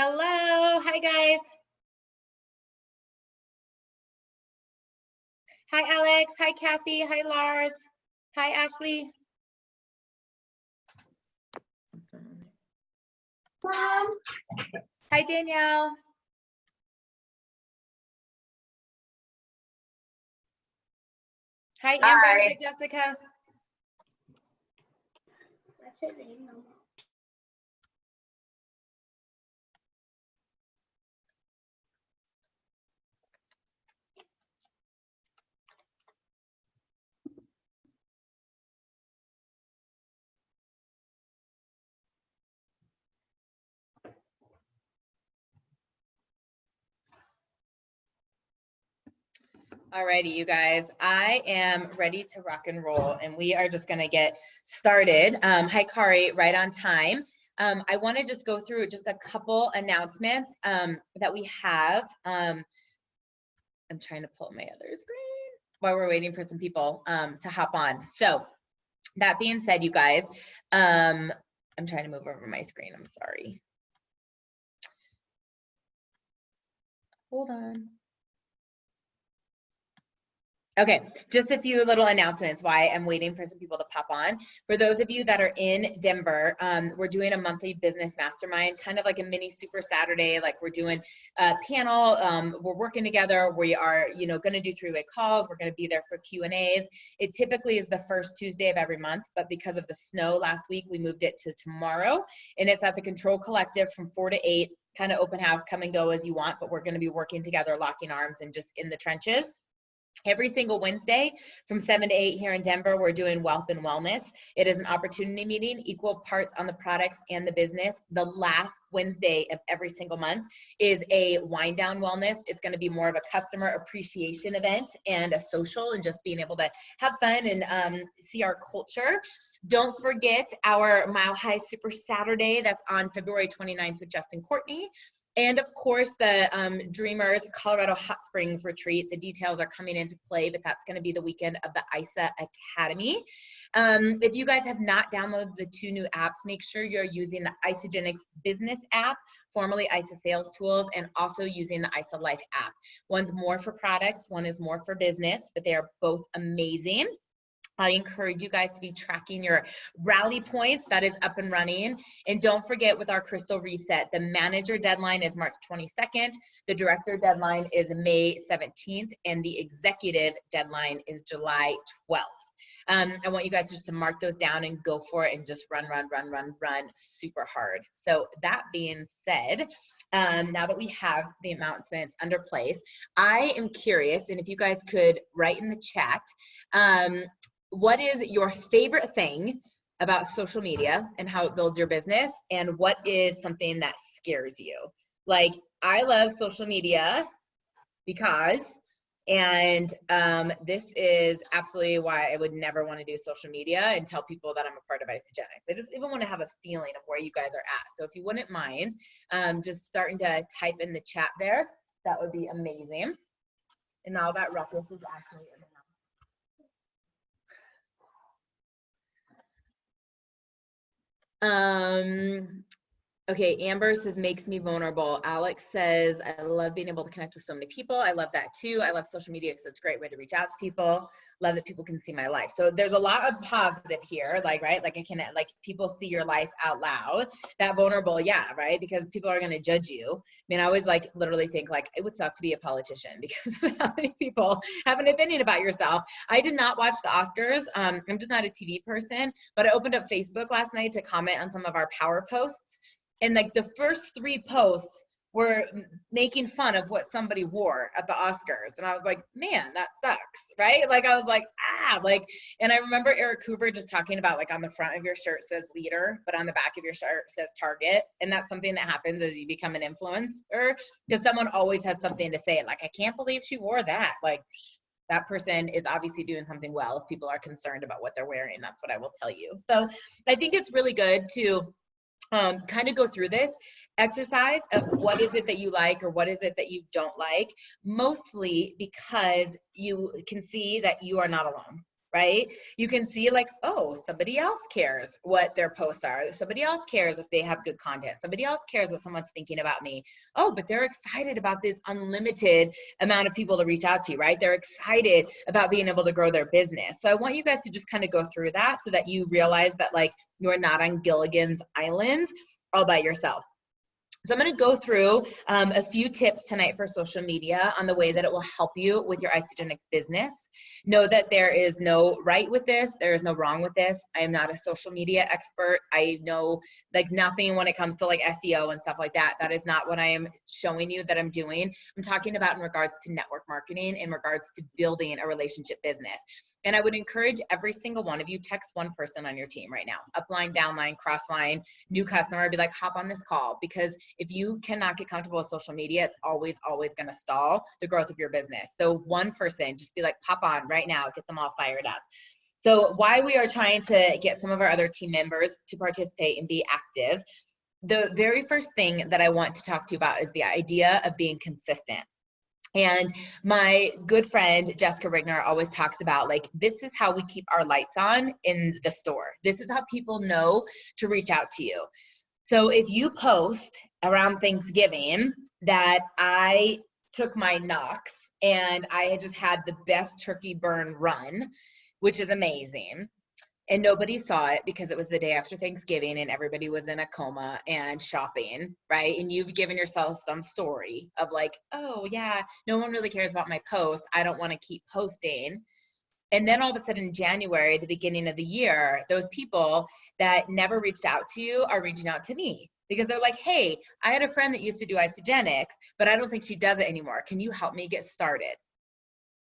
Hello. Hi, guys. Hi, Alex. Hi, Kathy. Hi, Lars. Hi, Ashley. Mom. Hi, Danielle. Hi, Amber. Hi, Jessica. What's your name, Mama? Alrighty, you guys, I am ready to rock and roll, and we are just gonna get started. Hi, Kari, right on time. I want to just go through just a couple announcements that we have. I'm trying to pull my other screen while we're waiting for some people to hop on. So that being said, you guys, I'm trying to move over my screen. I'm sorry. Hold on. Okay, just a few little announcements why I'm waiting for some people to pop on. For those of you that are in Denver, we're doing a monthly business mastermind, kind of like a mini super Saturday. Like we're doing a panel, we're working together. We are, going to do three-way calls. We're going to be there for Q&As. It typically is the first Tuesday of every month, but because of the snow last week, we moved it to tomorrow, and it's at the Control Collective from 4 to 8, kind of open house, come and go as you want, but we're going to be working together, locking arms and just in the trenches. Every single Wednesday from 7 to 8 here in Denver, we're doing wealth and wellness. It is an opportunity meeting, equal parts on the products and the business. The last Wednesday of every single month is a wind down wellness. It's going to be more of a customer appreciation event and a social and just being able to have fun and see our culture. Don't forget our Mile High Super Saturday. That's on February 29th with Justin Courtney. And of course, the Dreamers Colorado Hot Springs retreat. The details are coming into play, but that's going to be the weekend of the ISA Academy. If you guys have not downloaded the 2 new apps, make sure you're using the Isagenix Business app, formerly ISA Sales Tools, and also using the ISA Life app. One's more for products, one is more for business, but they are both amazing. I encourage you guys to be tracking your rally points. That is up and running. And don't forget with our Crystal Reset, the manager deadline is March 22nd, the director deadline is May 17th, and the executive deadline is July 12th. I want you guys just to mark those down and go for it and just run super hard. So that being said, now that we have the announcements under place, I am curious, and if you guys could write in the chat, what is your favorite thing about social media and how it builds your business? And what is something that scares you? Like, I love social media because, and this is absolutely why I would never want to do social media and tell people that I'm a part of Isagenix. I just even want to have a feeling of where you guys are at. So if you wouldn't mind just starting to type in the chat there, that would be amazing. And now that ruckus is actually in the Okay, Amber says, makes me vulnerable. Alex says, I love being able to connect with so many people. I love that too. I love social media because it's a great way to reach out to people. Love that people can see my life. So there's a lot of positive here, like, right? Like people see your life out loud. That vulnerable, yeah, right? Because people are going to judge you. I mean, I always literally think it would suck to be a politician because of how many people have an opinion about yourself. I did not watch the Oscars. I'm just not a TV person, but I opened up Facebook last night to comment on some of our power posts. And the first 3 posts were making fun of what somebody wore at the Oscars. And I was like, man, that sucks, right? I was like, and I remember Eric Cooper just talking about on the front of your shirt says leader, but on the back of your shirt says target. And that's something that happens as you become an influencer, because someone always has something to say. I can't believe she wore that. That person is obviously doing something well. If people are concerned about what they're wearing, that's what I will tell you. So I think it's really good to kind of go through this exercise of what is it that you like or what is it that you don't like, mostly because you can see that you are not alone. right? You can see like, oh, somebody else cares what their posts are. Somebody else cares if they have good content. Somebody else cares what someone's thinking about me. Oh, but they're excited about this unlimited amount of people to reach out to, right? They're excited about being able to grow their business. So I want you guys to just kind of go through that so that you realize that like you're not on Gilligan's Island all by yourself. So I'm going to go through a few tips tonight for social media on the way that it will help you with your Isagenix business. Know that there is no right with this. There is no wrong with this. I am not a social media expert. I know like nothing when it comes to like SEO and stuff like that. That is not what I am showing you that I'm doing. I'm talking about in regards to network marketing, in regards to building a relationship business. And I would encourage every single one of you, text one person on your team right now, upline, downline, crossline, new customer, be like, hop on this call. Because if you cannot get comfortable with social media, it's always going to stall the growth of your business. So one person, just be like, pop on right now, get them all fired up. So why we are trying to get some of our other team members to participate and be active, the very first thing that I want to talk to you about is the idea of being consistent. And my good friend, Jessica Rigner, always talks about like, this is how we keep our lights on in the store. This is how people know to reach out to you. So if you post around Thanksgiving that I took my knocks and I had just had the best turkey burn run, which is amazing, and nobody saw it because it was the day after Thanksgiving and everybody was in a coma and shopping, right? And you've given yourself some story of like, oh yeah, no one really cares about my post. I don't want to keep posting. And then all of a sudden in January, the beginning of the year, those people that never reached out to you are reaching out to me because they're like, hey, I had a friend that used to do Isagenix, but I don't think she does it anymore. Can you help me get started?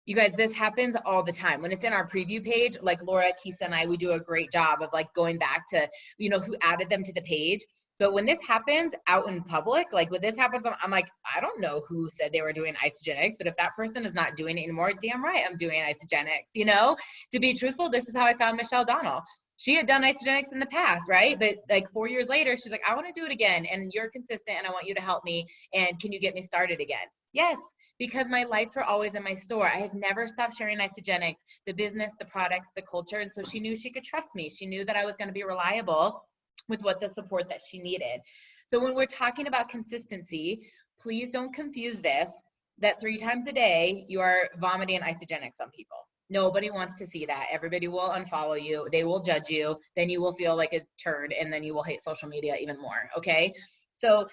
You guys, this happens all the time. When it's in our preview page, like Laura, Kisa, and I, we do a great job of like going back to, you know, who added them to the page. But when this happens out in public, like when this happens, I'm like, I don't know who said they were doing Isagenix, but if that person is not doing it anymore, damn right, I'm doing Isagenix, you know? To be truthful, this is how I found Michelle Donnell. She had done Isagenix in the past, right? But like 4 years later, she's like, I want to do it again. And you're consistent and I want you to help me. And can you get me started again? Yes, because my lights were always in my store. I have never stopped sharing Isagenix, the business, the products, the culture. And so she knew she could trust me. She knew that I was going to be reliable with what the support that she needed. So when we're talking about consistency, please don't confuse this, that 3 times a day you are vomiting Isagenix on people. Nobody wants to see that. Everybody will unfollow you. They will judge you. Then you will feel like a turd and then you will hate social media even more. Okay. So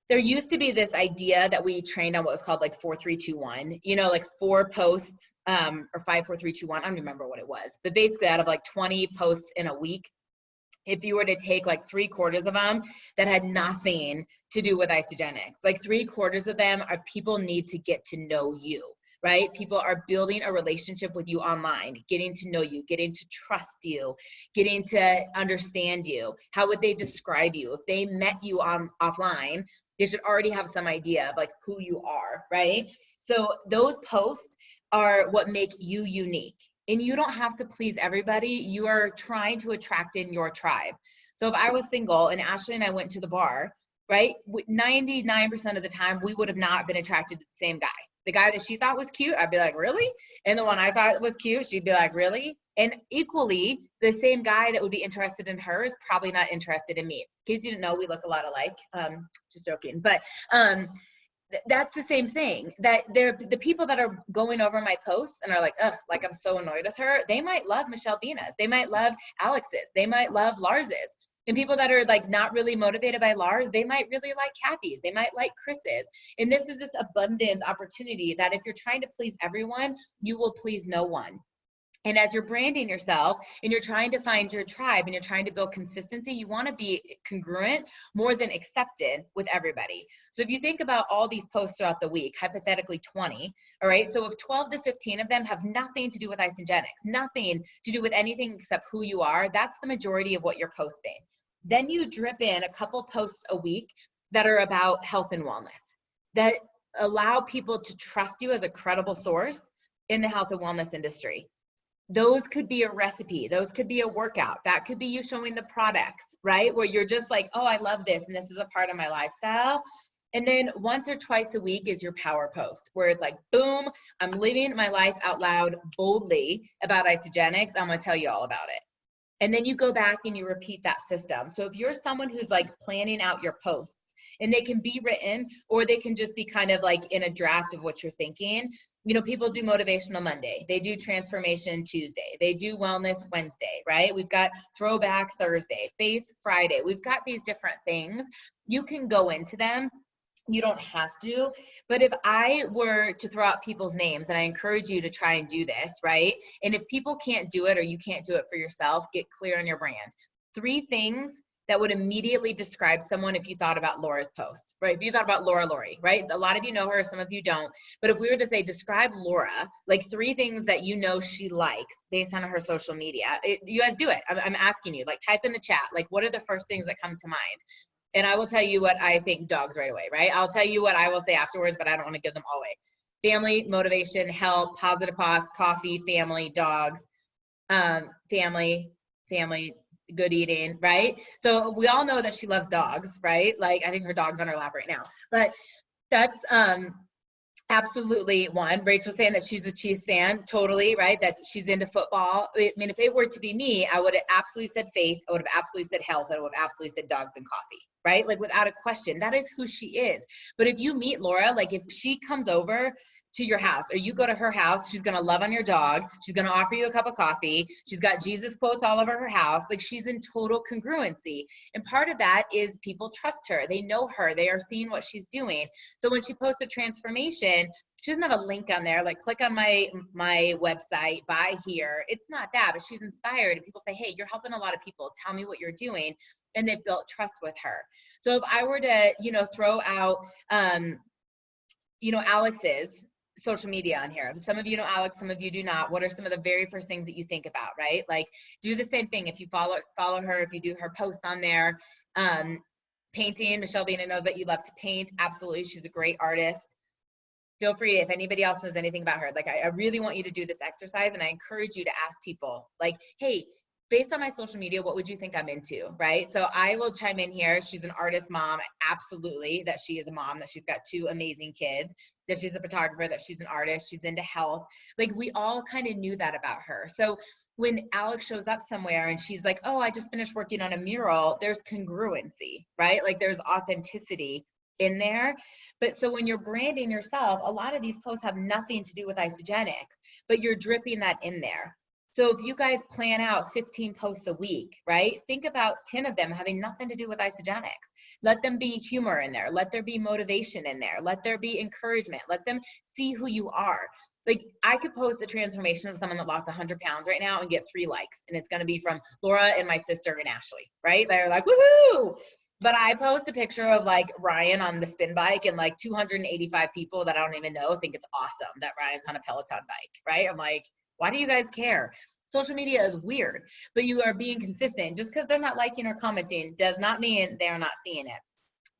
there used to be this idea that we trained on what was called like 4-3-2-1, you know, like 4 posts or 5-4-3-2-1. I don't remember what it was, but basically out of like 20 posts in a week, if you were to take like 3/4 of them that had nothing to do with Isagenix, like 3/4 of them are people need to get to know you, right? People are building a relationship with you online, getting to know you, getting to trust you, getting to understand you. How would they describe you? If they met you on offline, they should already have some idea of like who you are, right? So those posts are what make you unique. And you don't have to please everybody. You are trying to attract in your tribe. So if I was single and Ashley and I went to the bar, right, 99% of the time, we would have not been attracted to the same guy. The guy that she thought was cute, I'd be like, really? And the one I thought was cute, she'd be like, really? And equally, the same guy that would be interested in her is probably not interested in me. In case you didn't know, we look a lot alike. Just joking. But that's the same thing, that they're the people that are going over my posts and are like, ugh, like I'm so annoyed with her. They might love Michelle Bina's. They might love Alex's. They might love Lars's. And people that are like not really motivated by Lars, they might really like Kathy's. They might like Chris's. And this is this abundance opportunity that if you're trying to please everyone, you will please no one. And as you're branding yourself and you're trying to find your tribe and you're trying to build consistency, you want to be congruent more than accepted with everybody. So if you think about all these posts throughout the week, hypothetically 20, all right, so if 12 to 15 of them have nothing to do with Isagenix, nothing to do with anything except who you are, that's the majority of what you're posting. Then you drip in a couple posts a week that are about health and wellness, that allow people to trust you as a credible source in the health and wellness industry. Those could be a recipe. Those could be a workout. That could be you showing the products, right? Where you're just like, oh, I love this. And this is a part of my lifestyle. And then once or twice a week is your power post, where it's like, boom, I'm living my life out loud boldly about Isagenix. I'm going to tell you all about it. And then you go back and you repeat that system. So if you're someone who's like planning out your posts, and they can be written or they can just be kind of like in a draft of what you're thinking. You know, people do Motivational Monday. They do Transformation Tuesday. They do Wellness Wednesday, right? We've got Throwback Thursday, Face Friday. We've got these different things. You can go into them. You don't have to, but if I were to throw out people's names, and I encourage you to try and do this, right? And if people can't do it or you can't do it for yourself, get clear on your brand. 3 things that would immediately describe someone if you thought about Laura's post, right? If you thought about Laura Lori, right? A lot of you know her, some of you don't. But if we were to say, describe Laura, like 3 things that you know she likes based on her social media, you guys do it. I'm asking you, like type in the chat, like what are the first things that come to mind? And I will tell you what I think dogs right away, right? I'll tell you what I will say afterwards, but I don't want to give them all away. Family, motivation, health, positive pause, coffee, family, dogs, family, good eating, right? So we all know that she loves dogs, right? Like I think her dog's on her lap right now, but that's absolutely one. Rachel's saying that she's a Chiefs fan, totally, right? That she's into football. I mean, if it were to be me, I would have absolutely said faith. I would have absolutely said health. I would have absolutely said dogs and coffee, right? Like without a question, that is who she is. But if you meet Laura, like if she comes over to your house or you go to her house, she's going to love on your dog. She's going to offer you a cup of coffee. She's got Jesus quotes all over her house. Like she's in total congruency. And part of that is people trust her. They know her. They are seeing what she's doing. So when she posts a transformation, she doesn't have a link on there, like click on my website, buy here. It's not that, but she's inspired. And people say, hey, you're helping a lot of people. Tell me what you're doing. And they've built trust with her. So if I were to, throw out, Alex's social media on here. Some of you know Alex, some of you do not. What are some of the very first things that you think about, right? Like do the same thing. If you follow her, if you do her posts on there, painting, Michelle Bina knows that you love to paint. Absolutely. She's a great artist. Feel free, if anybody else knows anything about her, like I really want you to do this exercise and I encourage you to ask people like, hey, based on my social media, what would you think I'm into, right? So I will chime in here. She's an artist mom, absolutely, that she is a mom, that she's got 2 amazing kids, that she's a photographer, that she's an artist, she's into health. Like we all kind of knew that about her. So when Alex shows up somewhere and she's like, oh, I just finished working on a mural, there's congruency, right? Like there's authenticity in there. But so when you're branding yourself, a lot of these posts have nothing to do with Isagenix, but you're dripping that in there. So if you guys plan out 15 posts a week, right? Think about 10 of them having nothing to do with Isagenix. Let them be humor in there. Let there be motivation in there. Let there be encouragement. Let them see who you are. Like I could post a transformation of someone that lost 100 pounds right now and get 3 likes. And it's going to be from Laura and my sister and Ashley, right? They're like, woohoo! But I post a picture of like Ryan on the spin bike and like 285 people that I don't even know think it's awesome that Ryan's on a Peloton bike, right? I'm like, why do you guys care? Social media is weird, but you are being consistent. Just because they're not liking or commenting does not mean they're not seeing it.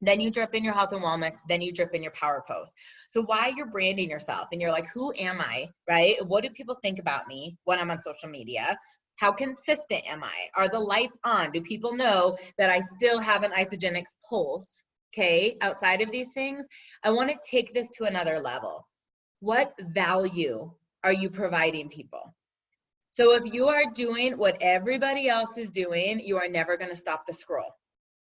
Then you drip in your health and wellness, then you drip in your power post. So while you're branding yourself and you're like, who am I, right? What do people think about me when I'm on social media? How consistent am I? Are the lights on? Do people know that I still have an Isagenix pulse? Okay, outside of these things, I want to take this to another level. What value are you providing people? So if you are doing what everybody else is doing, you are never going to stop the scroll.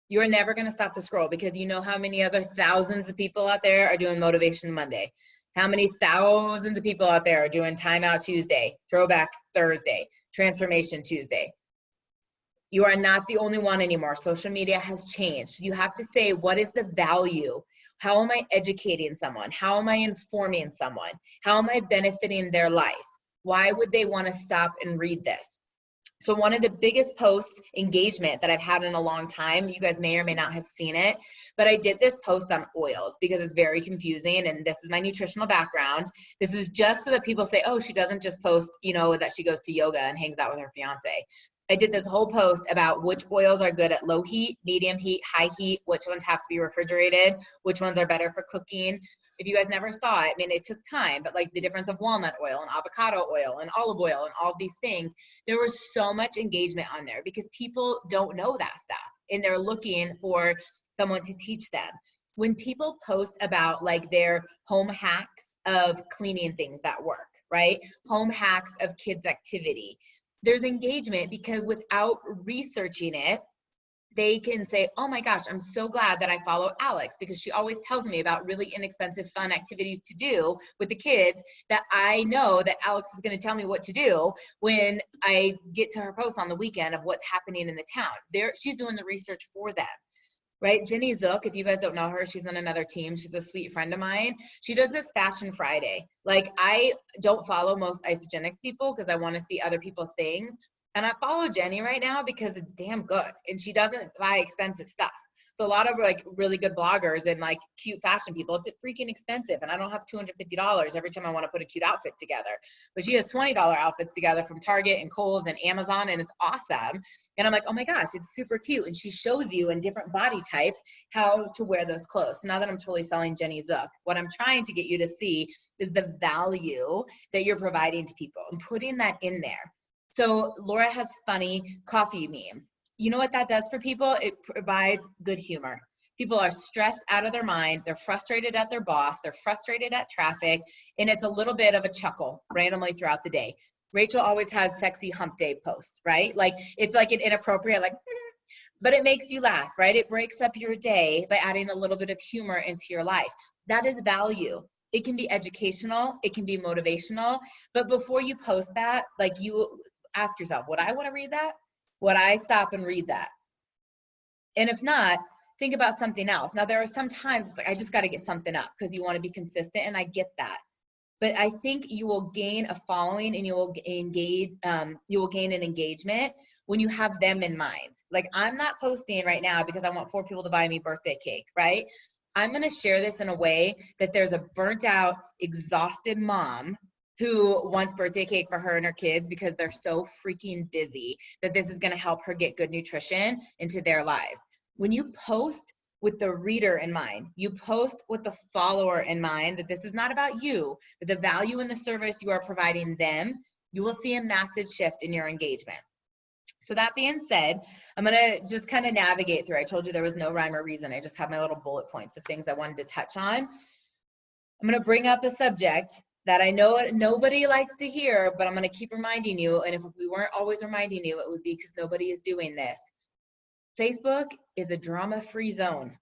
You are never going to stop the scroll because you know how many other thousands of people out there are doing Motivation Monday. How many thousands of people out there are doing Timeout Tuesday, Throwback Thursday, Transformation Tuesday. You are not the only one anymore. Social media has changed. You have to say, what is the value? How am I educating someone? How am I informing someone? How am I benefiting their life? Why would they want to stop and read this? So one of the biggest post engagement that I've had in a long time, you guys may or may not have seen it, but I did this post on oils because it's very confusing and this is my nutritional background. This is just so that people say, oh, she doesn't just post, that she goes to yoga and hangs out with her fiance. I did this whole post about which oils are good at low heat, medium heat, high heat, which ones have to be refrigerated, which ones are better for cooking. If you guys never saw it, I mean, it took time, but like the difference of walnut oil and avocado oil and olive oil and all of these things, there was so much engagement on there because people don't know that stuff and they're looking for someone to teach them. when people post about like their home hacks of cleaning things that work, right? Home hacks of kids' activity, there's engagement because without researching it, they can say, oh my gosh, I'm so glad that I follow Alex because she always tells me about really inexpensive, fun activities to do with the kids that I know that Alex is going to tell me what to do when I get to her post on the weekend of what's happening in the town. She's doing the research for them. Right? Jenny Zook, if you guys don't know her, she's on another team. She's a sweet friend of mine. She does this Fashion Friday. Like, I don't follow most Isagenix people because I want to see other people's things. And I follow Jenny right now because it's damn good. And she doesn't buy expensive stuff. So a lot of like really good bloggers and like cute fashion people, it's freaking expensive. And I don't have $250 every time I want to put a cute outfit together. But she has $20 outfits together from Target and Kohl's and Amazon, and it's awesome. And I'm like, oh my gosh, it's super cute. And she shows you in different body types how to wear those clothes. So now that I'm totally selling Jenny Zook, what I'm trying to get you to see is the value that you're providing to people and putting that in there. So Laura has funny coffee memes. You know what that does for people? It provides good humor. People are stressed out of their mind. They're frustrated at their boss. They're frustrated at traffic. And it's a little bit of a chuckle randomly throughout the day. Rachel always has sexy hump day posts, right? Like it's like an inappropriate, like, but it makes you laugh, right? It breaks up your day by adding a little bit of humor into your life. That is value. It can be educational. It can be motivational. But before you post that, like you ask yourself, would I want to read that? Would I stop and read that? And if not, think about something else. Now, there are some times it's like, I just got to get something up because you want to be consistent, and I get that. But I think you will gain a following and you will gain an engagement when you have them in mind. Like, I'm not posting right now because I want 4 people to buy me birthday cake, right? I'm going to share this in a way that there's a burnt out, exhausted mom who wants birthday cake for her and her kids because they're so freaking busy that this is going to help her get good nutrition into their lives. When you post with the reader in mind, you post with the follower in mind, that this is not about you, but the value in the service you are providing them, you will see a massive shift in your engagement. So that being said, I'm going to just kind of navigate through. I told you there was no rhyme or reason. I just have my little bullet points of things I wanted to touch on. I'm going to bring up a subject that I know nobody likes to hear, but I'm going to keep reminding you. And if we weren't always reminding you, it would be because nobody is doing this. Facebook is a drama-free zone.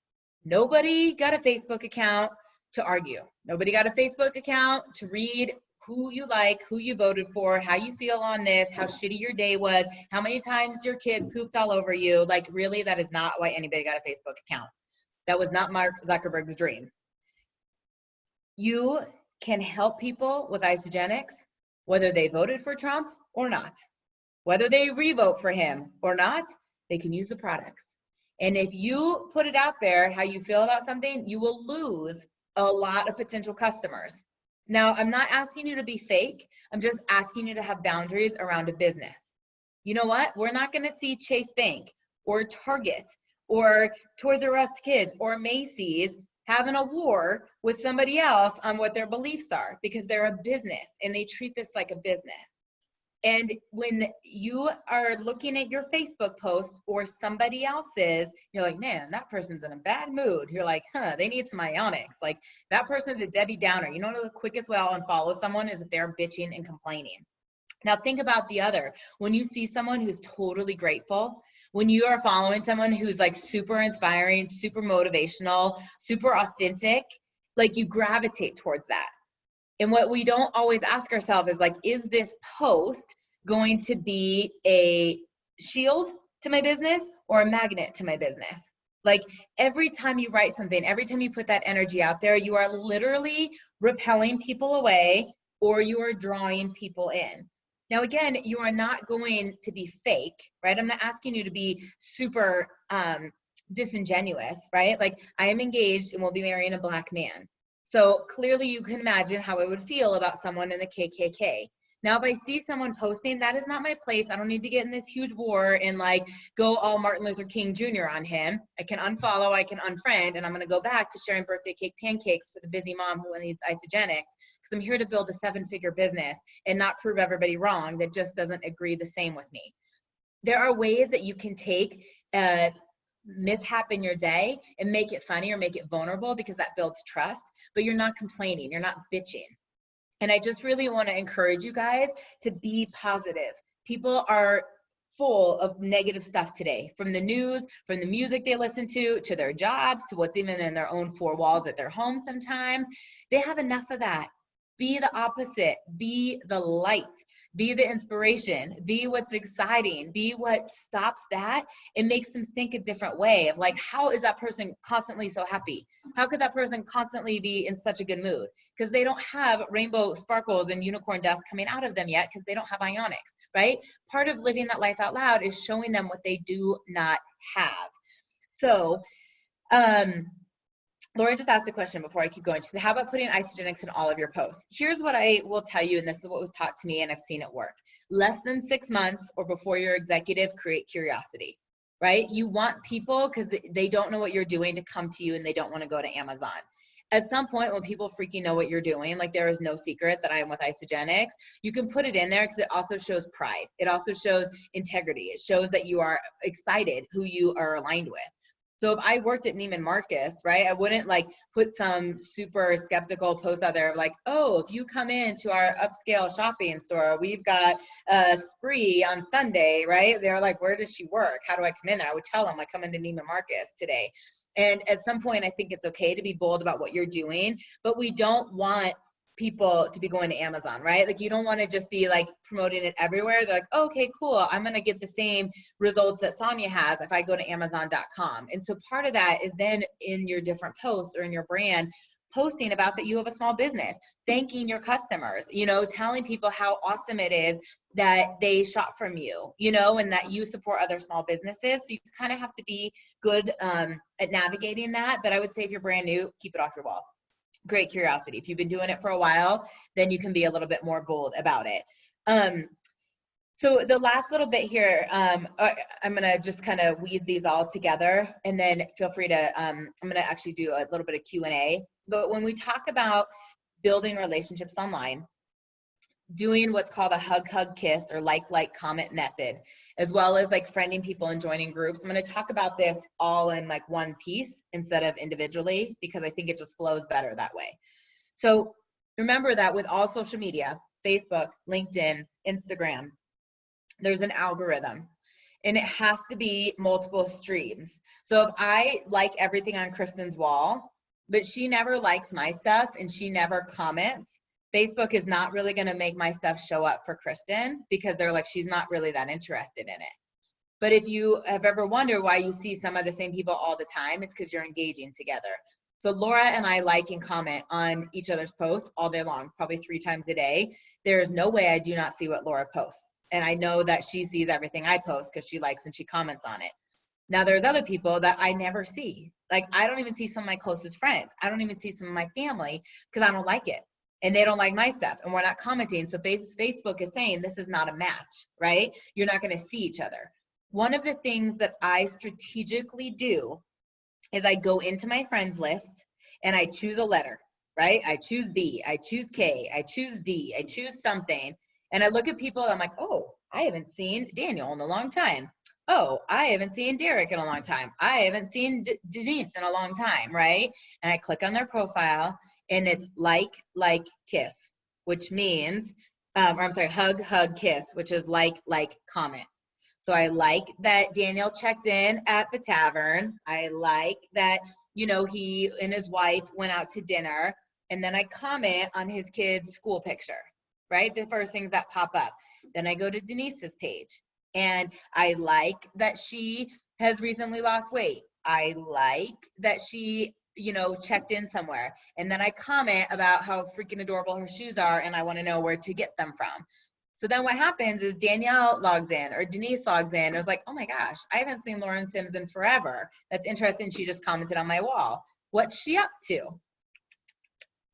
Nobody got a Facebook account to argue. Nobody got a Facebook account to read who you like, who you voted for, how you feel on this, how shitty your day was, how many times your kid pooped all over you. Like, really, that is not why anybody got a Facebook account. That was not Mark Zuckerberg's dream. You can help people with Isagenix, whether they voted for Trump or not, whether they revote for him or not, they can use the products. And if you put it out there, how you feel about something, you will lose a lot of potential customers. Now, I'm not asking you to be fake. I'm just asking you to have boundaries around a business. You know what? We're not going to see Chase Bank or Target or Toys R Us Kids or Macy's having a war with somebody else on what their beliefs are, because they're a business and they treat this like a business. And when you are looking at your Facebook post or somebody else's, you're like, man, that person's in a bad mood. You're like, they need some Ionix. Like, that person's a Debbie Downer. You know, the quickest way I'll unfollow someone is if they're bitching and complaining. Now think about the other. When you see someone who's totally grateful, when you are following someone who's like super inspiring, super motivational, super authentic, like you gravitate towards that. And what we don't always ask ourselves is like, is this post going to be a shield to my business or a magnet to my business? Like, every time you write something, every time you put that energy out there, you are literally repelling people away or you are drawing people in. Now, again, you are not going to be fake, right? I'm not asking you to be super disingenuous, right? Like, I am engaged and will be marrying a Black man. So clearly you can imagine how I would feel about someone in the KKK. Now, if I see someone posting, that is not my place. I don't need to get in this huge war and like go all Martin Luther King Jr. on him. I can unfollow, I can unfriend, and I'm going to go back to sharing birthday cake pancakes for the busy mom who needs Isagenix, because I'm here to build a 7-figure business and not prove everybody wrong that just doesn't agree the same with me. There are ways that you can take mishap in your day and make it funny or make it vulnerable, because that builds trust, but you're not complaining, you're not bitching. And I just really want to encourage you guys to be positive. People are full of negative stuff today, from the news, from the music they listen to their jobs, to what's even in their own four walls at their home sometimes. They have enough of that. Be the opposite. Be the light. Be the inspiration. Be what's exciting. Be what stops that and makes them think a different way of like, how is that person constantly so happy? How could that person constantly be in such a good mood? Because they don't have rainbow sparkles and unicorn dust coming out of them yet, because they don't have ionics, right? Part of living that life out loud is showing them what they do not have. So, Laura just asked a question before I keep going. She said, how about putting Isagenix in all of your posts? Here's what I will tell you, and this is what was taught to me, and I've seen it work. Less than 6 months or before your executive, create curiosity, right? You want people, because they don't know what you're doing, to come to you, and they don't want to go to Amazon. At some point, when people freaking know what you're doing, like there is no secret that I am with Isagenix, you can put it in there, because it also shows pride. It also shows integrity. It shows that you are excited who you are aligned with. So if I worked at Neiman Marcus, right, I wouldn't like put some super skeptical post out there of like, oh, if you come into our upscale shopping store, we've got a spree on Sunday, right? They're like, where does she work? How do I come in there? I would tell them, like, come into Neiman Marcus today. And at some point, I think it's okay to be bold about what you're doing, but we don't want people to be going to Amazon, right? Like you don't want to just be like promoting it everywhere. They're like, oh, okay, cool. I'm going to get the same results that Sonia has if I go to Amazon.com. And so part of that is then in your different posts or in your brand, posting about that you have a small business, thanking your customers, you know, telling people how awesome it is that they shop from you, you know, and that you support other small businesses. So you kind of have to be good at navigating that. But I would say if you're brand new, keep it off your wall. Great curiosity. If you've been doing it for a while, then you can be a little bit more bold about it. So the last little bit here, I'm going to just kind of weed these all together, and then feel free to, I'm going to actually do a little bit of Q&A. But when we talk about building relationships online, doing what's called a hug, kiss, or like, comment method, as well as like friending people and joining groups. I'm going to talk about this all in like one piece instead of individually, because I think it just flows better that way. So remember that with all social media, Facebook, LinkedIn, Instagram, there's an algorithm, and it has to be multiple streams. So if I like everything on Kristen's wall, but she never likes my stuff and she never comments, Facebook is not really going to make my stuff show up for Kristen, because they're like, she's not really that interested in it. But if you have ever wondered why you see some of the same people all the time, it's because you're engaging together. So Laura and I like and comment on each other's posts all day long, probably 3 times a day. There is no way I do not see what Laura posts. And I know that she sees everything I post because she likes and she comments on it. Now there's other people that I never see. Like I don't even see some of my closest friends. I don't even see some of my family because I don't like it. And they don't like my stuff, and we're not commenting. So Facebook is saying this is not a match, right? You're not going to see each other. One of the things that I strategically do is I go into my friends list and I choose a letter, right? I choose B, I choose K, I choose D, I choose something. And I look at people and I'm like, oh, I haven't seen Daniel in a long time. Oh, I haven't seen Derek in a long time. I haven't seen Denise in a long time, right? And I click on their profile, and it's like, kiss, which means, or I'm sorry, hug, kiss, which is like, comment. So I like that Daniel checked in at the tavern. I like that, you know, he and his wife went out to dinner. And then I comment on his kid's school picture, right? The first things that pop up. Then I go to Denise's page, and I like that she has recently lost weight. I like that she, you know, checked in somewhere. And then I comment about how freaking adorable her shoes are, and I want to know where to get them from. So then what happens is Danielle logs in, or Denise logs in, and it's like, oh my gosh, I haven't seen Lauren Sims in forever. That's interesting. She just commented on my wall. What's she up to?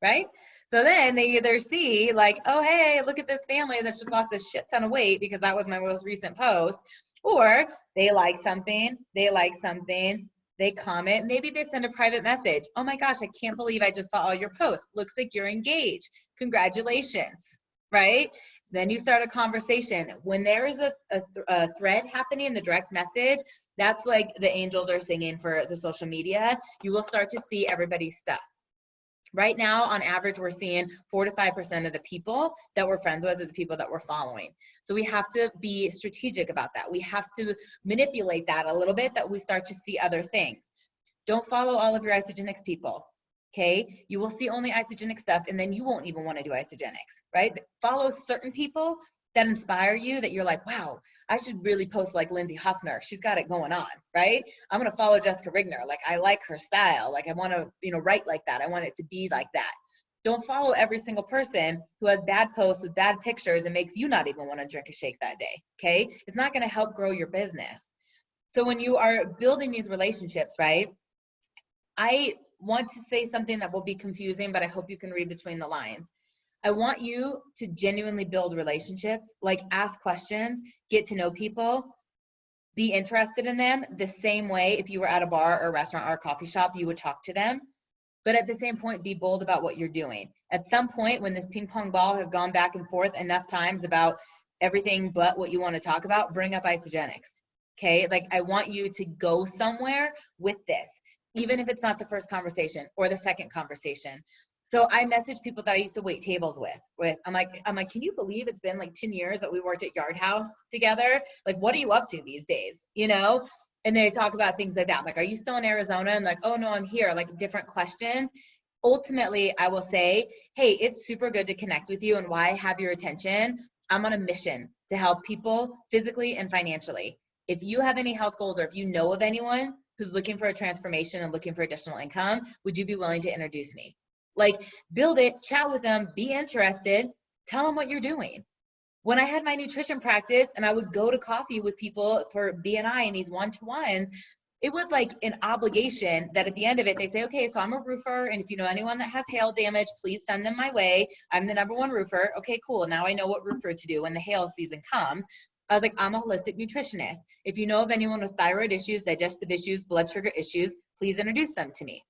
Right? So then they either see like, oh, hey, look at this family that's just lost a shit ton of weight because that was my most recent post, or they like something, they comment, maybe they send a private message. Oh my gosh, I can't believe I just saw all your posts. Looks like you're engaged. Congratulations, right? Then you start a conversation. When there is a thread happening in the direct message, that's like the angels are singing for the social media. You will start to see everybody's stuff. Right now, on average, we're seeing 4 to 5% of the people that we're friends with are the people that we're following. So we have to be strategic about that. We have to manipulate that a little bit, that we start to see other things. Don't follow all of your Isagenix people. Okay, you will see only Isagenix stuff, and then you won't even want to do Isagenix, right? Follow certain people that inspire you, that you're like, wow, I should really post like Lindsay Huffner. She's got it going on, right? I'm going to follow Jessica Rigner. Like, I like her style. Like, I want to, write like that. I want it to be like that. Don't follow every single person who has bad posts with bad pictures and makes you not even want to drink a shake that day. Okay, it's not going to help grow your business. So when you are building these relationships, right, I want to say something that will be confusing, but I hope you can read between the lines. I want you to genuinely build relationships, like ask questions, get to know people, be interested in them the same way if you were at a bar or a restaurant or a coffee shop, you would talk to them. But at the same point, be bold about what you're doing. At some point, when this ping pong ball has gone back and forth enough times about everything but what you want to talk about, bring up Isagenix. Okay, like, I want you to go somewhere with this, even if it's not the first conversation or the second conversation. So I message people that I used to wait tables with. I'm like, can you believe it's been like 10 years that we worked at Yard House together? Like, what are you up to these days? And they talk about things like that. I'm like, are you still in Arizona? And like, oh no, I'm here. Like, different questions. Ultimately, I will say, hey, it's super good to connect with you, and why I have your attention. I'm on a mission to help people physically and financially. If you have any health goals, or if you know of anyone who's looking for a transformation and looking for additional income, would you be willing to introduce me? Like, build it, chat with them, be interested, tell them what you're doing. When I had my nutrition practice and I would go to coffee with people for BNI and these one-to-ones, it was like an obligation that at the end of it, they say, okay, so I'm a roofer, and if you know anyone that has hail damage, please send them my way. I'm the #1 roofer. Okay, cool. Now I know what roofer to do when the hail season comes. I was like, I'm a holistic nutritionist. If you know of anyone with thyroid issues, digestive issues, blood sugar issues, please introduce them to me.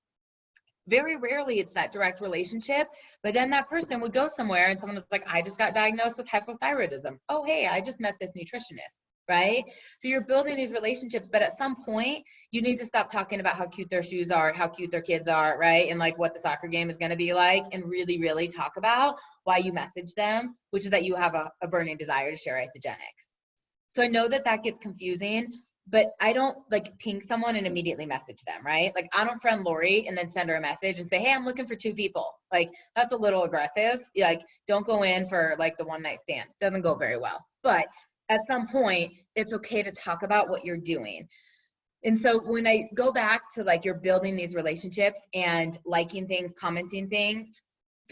Very rarely it's that direct relationship, but then that person would go somewhere and someone was like, I just got diagnosed with hypothyroidism. Oh, hey, I just met this nutritionist, right? So you're building these relationships, but at some point you need to stop talking about how cute their shoes are, how cute their kids are, right? And like what the soccer game is going to be like, and really, really talk about why you message them, which is that you have a burning desire to share Isagenix. So I know that that gets confusing, but I don't like ping someone and immediately message them, right? Like, I don't friend Lori and then send her a message and say, hey, I'm looking for 2 people. Like, that's a little aggressive. Like, don't go in for like the one night stand. It doesn't go very well. But at some point, it's okay to talk about what you're doing. And so when I go back to like, you're building these relationships and liking things, commenting things,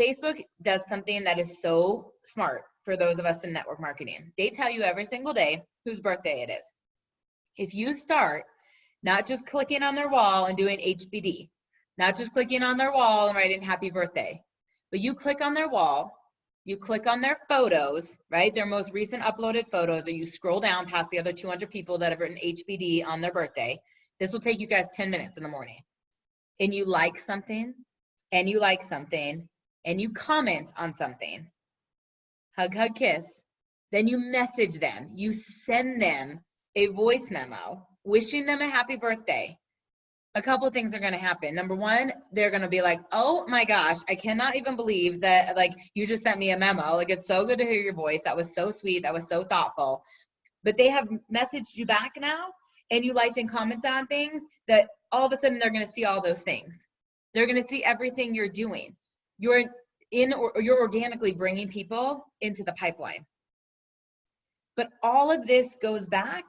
Facebook does something that is so smart for those of us in network marketing. They tell you every single day whose birthday it is. If you start not just clicking on their wall and doing HBD, not just clicking on their wall and writing happy birthday, but you click on their wall, you click on their photos, right? Their most recent uploaded photos, or you scroll down past the other 200 people that have written HBD on their birthday. This will take you guys 10 minutes in the morning. And you like something, and you like something, and you comment on something. Hug, hug, kiss. Then you message them. You send them a voice memo wishing them a happy birthday. A couple things are going to happen. Number one, they're going to be like, oh my gosh, I cannot even believe that, like, you just sent me a memo. Like, it's so good to hear your voice. That was so sweet. That was so thoughtful. But they have messaged you back now, and you liked and commented on things that all of a sudden they're going to see all those things. They're going to see everything you're doing. You're organically bringing people into the pipeline. But all of this goes back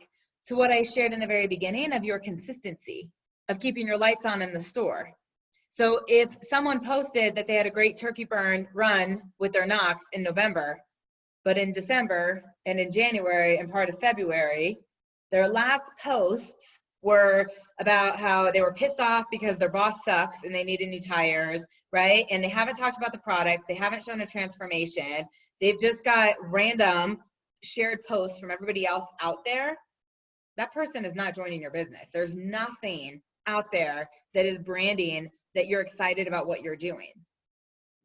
to what I shared in the very beginning of your consistency, of keeping your lights on in the store. So if someone posted that they had a great turkey burn run with their Knox in November, but in December and in January and part of February, their last posts were about how they were pissed off because their boss sucks and they needed new tires, right? And they haven't talked about the products. They haven't shown a transformation. They've just got random shared posts from everybody else out there. That person is not joining your business. There's nothing out there that is branding that you're excited about what you're doing.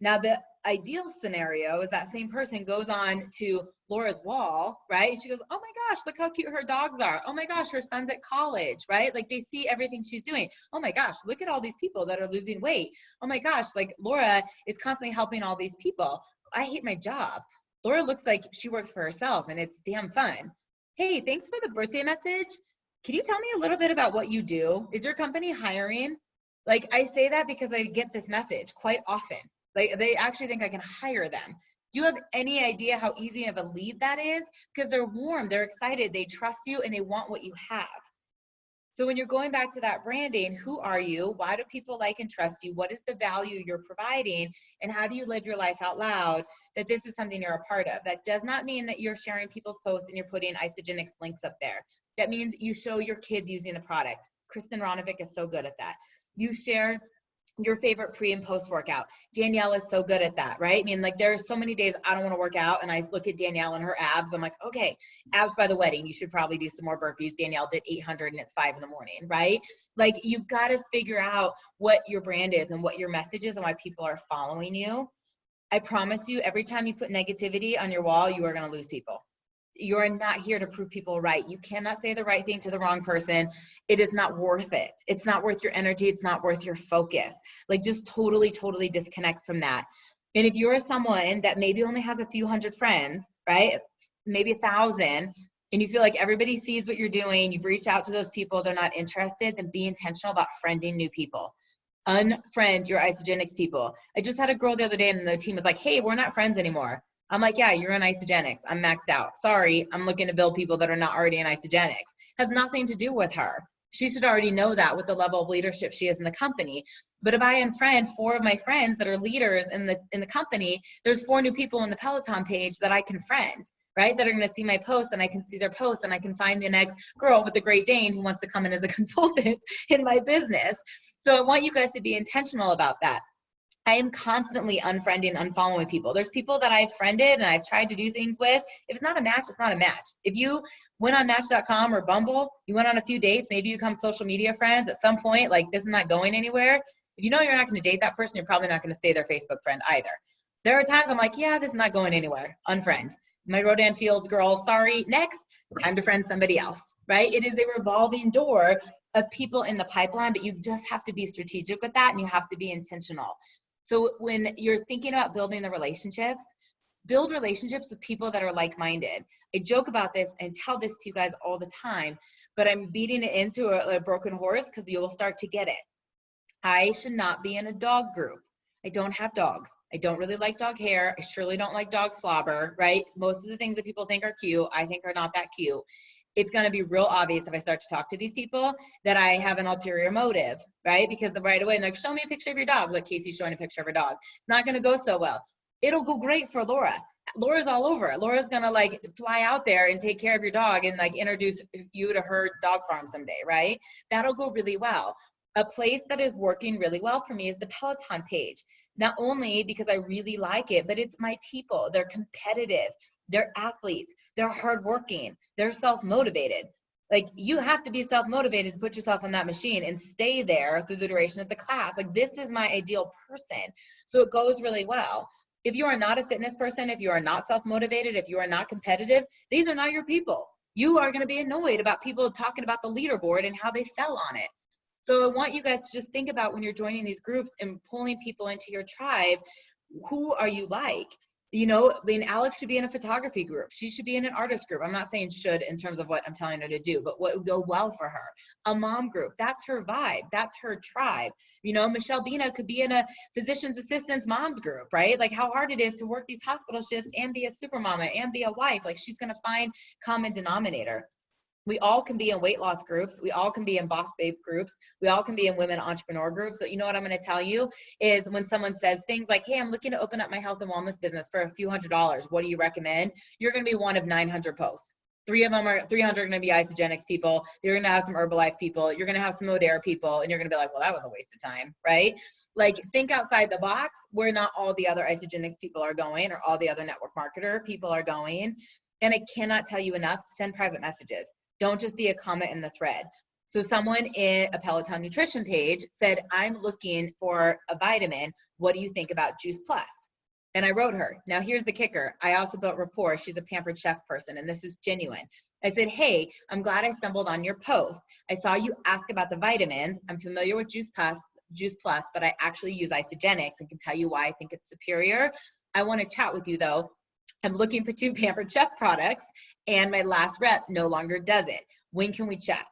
Now, the ideal scenario is that same person goes on to Laura's wall, right? She goes, oh my gosh, look how cute her dogs are. Oh my gosh, her son's at college, right? Like they see everything she's doing. Oh my gosh, look at all these people that are losing weight. Oh my gosh, like Laura is constantly helping all these people. I hate my job. Laura looks like she works for herself and it's damn fun. Hey, thanks for the birthday message. Can you tell me a little bit about what you do? Is your company hiring? Like I say that because I get this message quite often. Like they actually think I can hire them. Do you have any idea how easy of a lead that is? Because they're warm, they're excited, they trust you, and they want what you have. So when you're going back to that branding, who are you? Why do people like and trust you? What is the value you're providing? And how do you live your life out loud that this is something you're a part of? That does not mean that you're sharing people's posts and you're putting Isagenix links up there. That means you show your kids using the product. Kristen Ronovic is so good at that. You share your favorite pre and post workout. Danielle is so good at that, right? I mean, like there are so many days I don't want to work out and I look at Danielle and her abs. I'm like, okay, abs by the wedding. You should probably do some more burpees. Danielle did 800 and it's 5 in the morning, right? Like you've got to figure out what your brand is and what your message is and why people are following you. I promise you, every time you put negativity on your wall, you are going to lose people. You are not here to prove people right. You cannot say the right thing to the wrong person. It is not worth it. It's not worth your energy. It's not worth your focus. Like just totally disconnect from that. And if you're someone that maybe only has a few hundred friends, right? Maybe 1,000, and you feel like everybody sees what you're doing, you've reached out to those people, they're not interested, then be intentional about friending new people. Unfriend your Isagenix people. I just had a girl the other day and the team was like, hey, we're not friends anymore. I'm like, yeah, you're in Isagenix. I'm maxed out. Sorry, I'm looking to build people that are not already in Isagenix. Has nothing to do with her. She should already know that with the level of leadership she is in the company. But if I unfriend 4 of my friends that are leaders in the company, there's 4 new people on the Peloton page that I can friend, right? That are going to see my posts and I can see their posts and I can find the next girl with the Great Dane who wants to come in as a consultant in my business. So I want you guys to be intentional about that. I am constantly unfriending, unfollowing people. There's people that I've friended and I've tried to do things with. If it's not a match, it's not a match. If you went on Match.com or Bumble, you went on a few dates, maybe you become social media friends at some point, like this is not going anywhere. If you know you're not going to date that person, you're probably not going to stay their Facebook friend either. There are times I'm like, yeah, this is not going anywhere. Unfriend. My Rodan Fields girl, sorry, next, time to friend somebody else, right? It is a revolving door of people in the pipeline, but you just have to be strategic with that and you have to be intentional. So when you're thinking about building the relationships, build relationships with people that are like-minded. I joke about this and tell this to you guys all the time, but I'm beating it into a broken horse because you will start to get it. I should not be in a dog group. I don't have dogs. I don't really like dog hair. I surely don't like dog slobber, right? Most of the things that people think are cute, I think are not that cute. It's going to be real obvious if I start to talk to these people that I have an ulterior motive, right? Because right away, I'm like, show me a picture of your dog. Look, Casey's showing a picture of her dog. It's not going to go so well. It'll go great for Laura. Laura's all over it. Laura's going to like fly out there and take care of your dog and like introduce you to her dog farm someday, right? That'll go really well. A place that is working really well for me is the Peloton page. Not only because I really like it, but it's my people. They're competitive. They're athletes. They're hardworking. They're self-motivated. Like you have to be self-motivated to put yourself on that machine and stay there through the duration of the class. Like this is my ideal person. So it goes really well. If you are not a fitness person, if you are not self-motivated, if you are not competitive, these are not your people. You are going to be annoyed about people talking about the leaderboard and how they fell on it. So I want you guys to just think about when you're joining these groups and pulling people into your tribe, who are you like? You know, I mean, Alex should be in a photography group. She should be in an artist group. I'm not saying should in terms of what I'm telling her to do, but what would go well for her. A mom group, that's her vibe. That's her tribe. You know, Michelle Bina could be in a physician's assistants moms group, right? Like how hard it is to work these hospital shifts and be a super mama and be a wife. Like she's going to find common denominator. We all can be in weight loss groups. We all can be in boss babe groups. We all can be in women entrepreneur groups. So you know what I'm going to tell you is when someone says things like, hey, I'm looking to open up my health and wellness business for a few $100s. What do you recommend? You're going to be one of 900 posts. 300 are going to be Isagenix people. You're going to have some Herbalife people. You're going to have some Modera people. And you're going to be like, well, that was a waste of time, right? Like think outside the box where not all the other Isagenix people are going or all the other network marketer people are going. And I cannot tell you enough, send private messages. Don't just be a comment in the thread. So someone in a Peloton nutrition page said, I'm looking for a vitamin. What do you think about Juice Plus? And I wrote her. Now here's the kicker. I also built rapport. She's a Pampered Chef person, and this is genuine. I said, hey, I'm glad I stumbled on your post. I saw you ask about the vitamins. I'm familiar with Juice Plus, but I actually use Isagenix and can tell you why I think it's superior. I want to chat with you though. I'm looking for 2 Pampered Chef products, and my last rep no longer does it. When can we chat?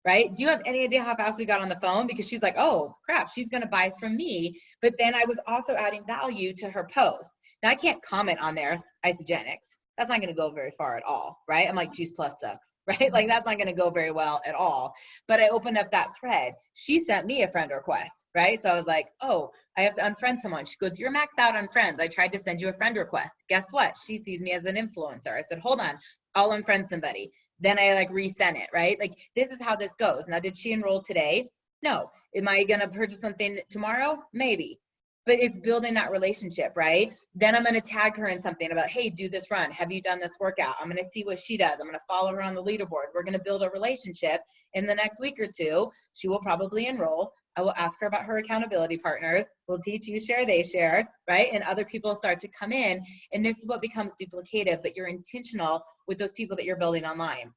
Right? Do you have any idea how fast we got on the phone? Because she's like, oh crap, she's going to buy from me. But then I was also adding value to her post. Now I can't comment on their Isagenix. That's not going to go very far at all, right? I'm like, Juice Plus sucks, right? Like that's not going to go very well at all. But I opened up that thread. She sent me a friend request, right? So I was like, oh, I have to unfriend someone. She goes, you're maxed out on friends. I tried to send you a friend request. Guess what? She sees me as an influencer. I said, hold on, I'll unfriend somebody. Then I like resent it, right? Like this is how this goes. Now, did she enroll today? No. Am I going to purchase something tomorrow? Maybe. But it's building that relationship, right? Then I'm going to tag her in something about, hey, do this run. Have you done this workout? I'm going to see what she does. I'm going to follow her on the leaderboard. We're going to build a relationship. In the next week or two, she will probably enroll. I will ask her about her accountability partners. We'll teach you share, they share, right? And other people start to come in. And this is what becomes duplicative, but you're intentional with those people that you're building online.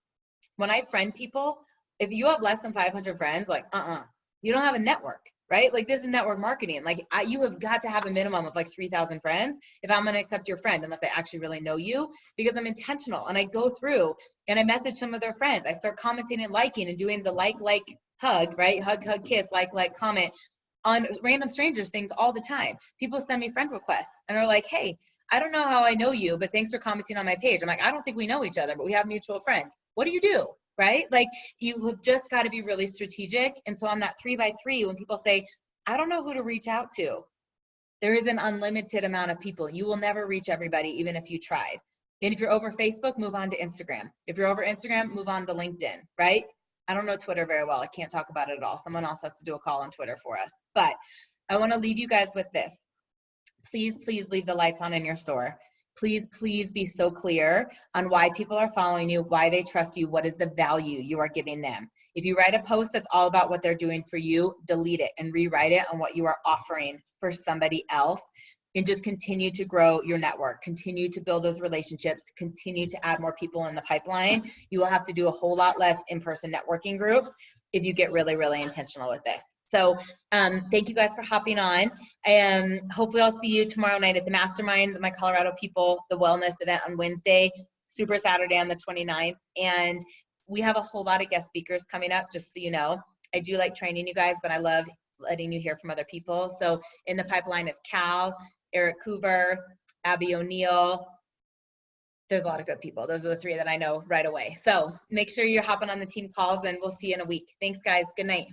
When I friend people, if you have less than 500 friends, like, you don't have a network, right? Like this is network marketing. Like you have got to have a minimum of like 3,000 friends if I'm going to accept your friend, unless I actually really know you, because I'm intentional. And I go through and I message some of their friends. I start commenting and liking and doing the like, hug, right? Hug, kiss, like, comment on random strangers things all the time. People send me friend requests and are like, hey, I don't know how I know you, but thanks for commenting on my page. I'm like, I don't think we know each other, but we have mutual friends. What do you do? Right? Like you have just got to be really strategic. And so on that 3x3, when people say, I don't know who to reach out to, there is an unlimited amount of people. You will never reach everybody, even if you tried. And if you're over Facebook, move on to Instagram. If you're over Instagram, move on to LinkedIn, right? I don't know Twitter very well. I can't talk about it at all. Someone else has to do a call on Twitter for us. But I want to leave you guys with this. Please, please leave the lights on in your store. Please, please be so clear on why people are following you, why they trust you, what is the value you are giving them. If you write a post that's all about what they're doing for you, delete it and rewrite it on what you are offering for somebody else. And just continue to grow your network, continue to build those relationships, continue to add more people in the pipeline. You will have to do a whole lot less in-person networking groups if you get really, really intentional with this. So thank you guys for hopping on. And hopefully I'll see you tomorrow night at the Mastermind, my Colorado people, the wellness event on Wednesday, Super Saturday on the 29th. And we have a whole lot of guest speakers coming up, just so you know. I do like training you guys, but I love letting you hear from other people. So in the pipeline is Cal, Eric Coover, Abby O'Neill. There's a lot of good people. Those are the 3 that I know right away. So make sure you're hopping on the team calls, and we'll see you in a week. Thanks, guys. Good night.